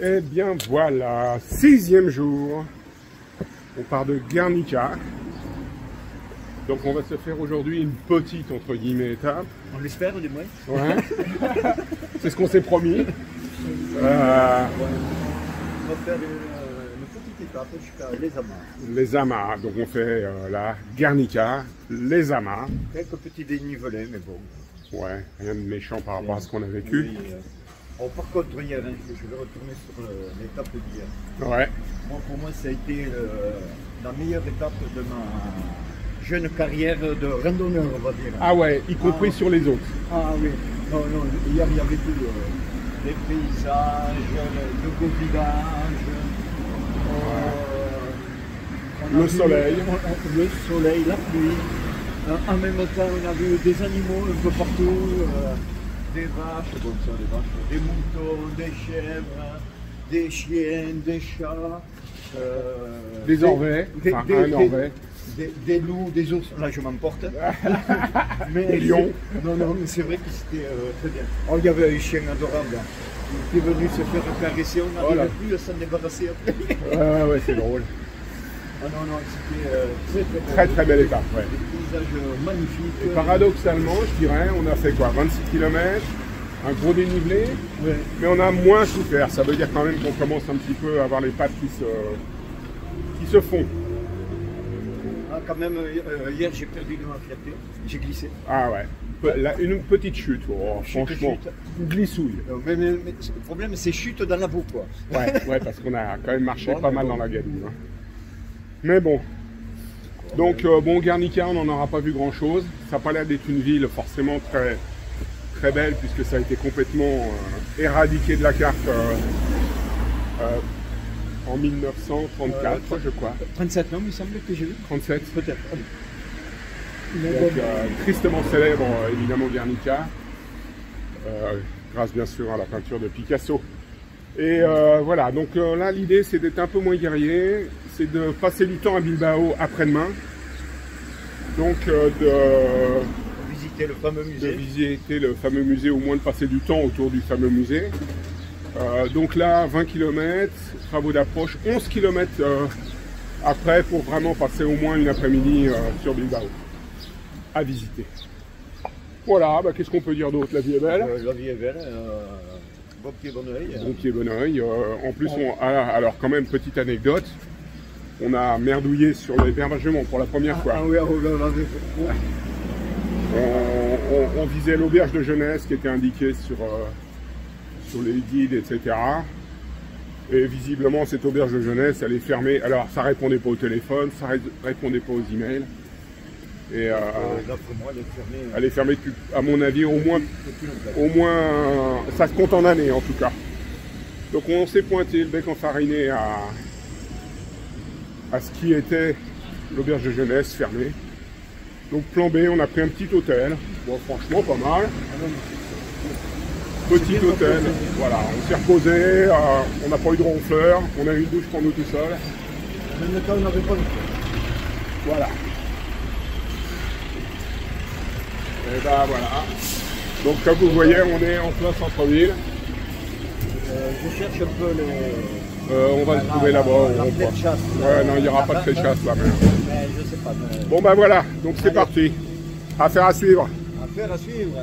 Eh bien voilà, 6e jour. On part de Guernica. Donc on va se faire aujourd'hui une petite, entre guillemets, étape. On l'espère du moins. Ouais. C'est ce qu'on s'est promis. Ouais. On va faire une petite étape jusqu'à Les Amas. Les Amas. Donc on fait la Guernica, les Amas. Quelques petits dénivelés, mais bon. Ouais, rien de méchant par rapport à ce qu'on a vécu. Oui, bon, par contre, hier, hein, je vais retourner sur l'étape d'hier. Ouais. Moi, pour moi, ça a été la meilleure étape de ma jeune carrière de randonneur, on va dire. Ah ouais, y compris sur les autres. Ah oui, non, hier, il y avait tout. Les paysages, le beau village, le soleil. Le soleil, la pluie. En même temps, on a vu des animaux un peu partout, des vaches, bon, ça, des vaches, des moutons, des chèvres, des chiens, des chats, des orvets, des loups, des ours. Là, je m'emporte. Des lions. Non, mais c'est vrai que c'était très bien. Oh, il y avait un chien adorable qui est venu se faire caresser, on n'arrivait plus à s'en débarrasser après. Ouais, c'est drôle. Ah non, c'était très belle étape. Ouais. Des paysages magnifiques. Et paradoxalement, je dirais, on a fait quoi, 26 km, un gros dénivelé, ouais. Mais on a moins souffert. Ça veut dire quand même qu'on commence un petit peu à avoir les pattes qui se font. Ah, quand même, hier j'ai perdu de ma fierté, j'ai glissé. Ah ouais, une petite chute, franchement, une glissouille. Mais le problème c'est chute dans la boue quoi. Ouais, parce qu'on a quand même marché pas mal dans la gadoue. Hein. Mais bon, donc Guernica, on n'en aura pas vu grand chose. Ça n'a pas l'air d'être une ville forcément très belle puisque ça a été complètement éradiqué de la carte en 1934, je crois. 37, non, il me semble que j'ai vu. 37. Peut-être. Donc, tristement célèbre, évidemment, Guernica, grâce bien sûr à la peinture de Picasso. Et voilà, donc là, l'idée, c'est d'être un peu moins guerrier, c'est de passer du temps à Bilbao après-demain. Donc, visiter le fameux musée. De visiter le fameux musée, au moins de passer du temps autour du fameux musée. Donc là, 20 km, travaux d'approche, 11 km après pour vraiment passer au moins une après-midi sur Bilbao à visiter. Voilà, qu'est-ce qu'on peut dire d'autre? La vie est belle. La vie est belle, bon pied, bon oeil. Bon pied, bon oeil. En plus, alors quand même, petite anecdote, on a merdouillé sur l'hébergement pour la première fois. Ah oui, on visait l'auberge de jeunesse qui était indiquée sur les guides, etc. Et visiblement, cette auberge de jeunesse, elle est fermée. Alors, ça répondait pas au téléphone, ça répondait pas aux emails. Et elle est fermée depuis, à mon avis, au moins, ça se compte en années en tout cas. Donc, on s'est pointé le bec enfariné à ce qui était l'auberge de jeunesse fermée. Donc, plan B, on a pris un petit hôtel. Bon, franchement, pas mal. Petit hôtel, voilà, on s'est reposé, on n'a pas eu de ronfleur, on a eu une douche pour nous tout seuls. Même le temps, on n'avait pas de... Voilà. Et voilà. Donc comme vous voyez, on est en plein centre-ville. Je cherche un peu les... on va le trouver là-bas. Ouais, non, il n'y aura pas de clé de chasse là. Mais je sais pas. Bon voilà, donc c'est parti. Affaire à suivre. Affaire à suivre.